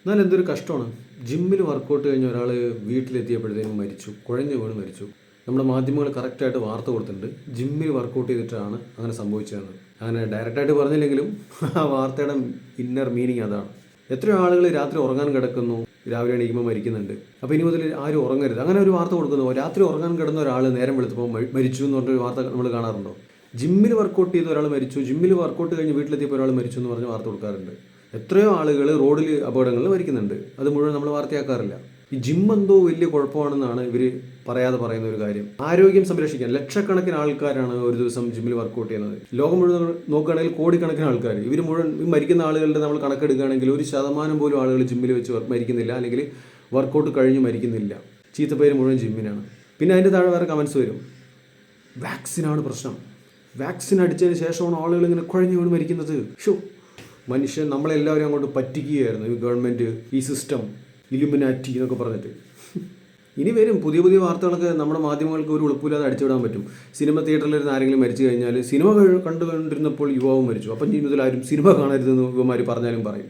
എന്നാൽ എന്തൊരു കഷ്ടമാണ്. ജിമ്മിൽ വർക്കൗട്ട് കഴിഞ്ഞ ഒരാൾ വീട്ടിലെത്തിയപ്പോഴത്തേക്കും മരിച്ചു, കുഴഞ്ഞു വീണ് മരിച്ചു. നമ്മുടെ മാധ്യമങ്ങൾ കറക്റ്റായിട്ട് വാർത്ത കൊടുത്തിട്ടുണ്ട്, ജിമ്മിൽ വർക്കൗട്ട് ചെയ്തിട്ടാണ് അങ്ങനെ സംഭവിച്ചതെന്ന്. അങ്ങനെ ഡയറക്റ്റായിട്ട് പറഞ്ഞില്ലെങ്കിലും ആ വാർത്തയുടെ ഇന്നർ മീനിങ് അതാണ്. എത്രയോ ആളുകൾ രാത്രി ഉറങ്ങാൻ കിടക്കുന്നു, രാവിലെ എണീക്കുമ്പോൾ മരിക്കുന്നുണ്ട്. അപ്പോൾ ഇനി മുതൽ ആരും ഉറങ്ങരുത്, അങ്ങനെ ഒരു വാർത്ത കൊടുക്കുന്നു. രാത്രി ഉറങ്ങാൻ കിടന്ന ഒരാൾ നേരം വെളുത്തപ്പോൾ മരിച്ചു എന്ന് പറഞ്ഞൊരു വാർത്ത നമ്മൾ കാണാറുണ്ടോ? ജിമ്മിൽ വർക്കൗട്ട് ചെയ്ത ഒരാൾ മരിച്ചു, ജിമ്മിൽ വർക്കൗട്ട് കഴിഞ്ഞ് വീട്ടിലെത്തിയപ്പോൾ ഒരാൾ മരിച്ചു എന്ന് പറഞ്ഞ് വാർത്ത കൊടുക്കാറുണ്ട്. എത്രയോ ആളുകൾ റോഡിൽ അപകടങ്ങളിൽ മരിക്കുന്നുണ്ട്, അത് മുഴുവൻ നമ്മൾ വാർത്തയാക്കാറില്ല. ഈ ജിം എന്തോ വലിയ കുഴപ്പമാണെന്നാണ് ഇവർ പറയാതെ പറയുന്ന ഒരു കാര്യം. ആരോഗ്യം സംരക്ഷിക്കാൻ ലക്ഷക്കണക്കിന് ആൾക്കാരാണ് ഒരു ദിവസം ജിമ്മിൽ വർക്കൗട്ട് ചെയ്യുന്നത്. ലോകം മുഴുവൻ നോക്കുകയാണെങ്കിൽ കോടിക്കണക്കിന് ആൾക്കാർ. ഇവർ മുഴുവൻ മരിക്കുന്ന ആളുകളുടെ നമ്മൾ കണക്കെടുക്കുകയാണെങ്കിൽ 1% പോലും ആളുകൾ ജിമ്മിൽ വെച്ച് മരിക്കുന്നില്ല, അല്ലെങ്കിൽ വർക്കൗട്ട് കഴിഞ്ഞ് മരിക്കുന്നില്ല. ചീത്തപ്പേര് മുഴുവൻ ജിമ്മിനാണ്. പിന്നെ അതിൻ്റെ താഴെ വേറെ കമൻസ് വരും, വാക്സിനാണ് പ്രശ്നം, വാക്സിൻ അടിച്ചതിന് ശേഷമാണ് ആളുകൾ ഇങ്ങനെ കുഴഞ്ഞു വീണ് മരിക്കുന്നത്. മനുഷ്യൻ നമ്മളെല്ലാവരും അങ്ങോട്ട് പറ്റിക്കുകയായിരുന്നു. ഈ ഗവൺമെൻറ്, ഈ സിസ്റ്റം, ഇലുമിനാറ്റി എന്നൊക്കെ പറഞ്ഞിട്ട്. ഇനി വരും പുതിയ പുതിയ വാർത്തകളൊക്കെ നമ്മുടെ മാധ്യമങ്ങൾക്ക് ഒരു ഉളുപ്പില്ലാതെ അടിച്ചുവിടാൻ പറ്റും. സിനിമ തിയേറ്ററിലിരുന്ന് ആരെങ്കിലും മരിച്ചു കഴിഞ്ഞാൽ സിനിമ കണ്ടുകൊണ്ടിരുന്നപ്പോൾ യുവാവും മരിച്ചു, അപ്പം ജീവിതത്തിൽ ആരും സിനിമ കാണരുതെന്ന് യുവമാർ പറഞ്ഞാലും പറയും.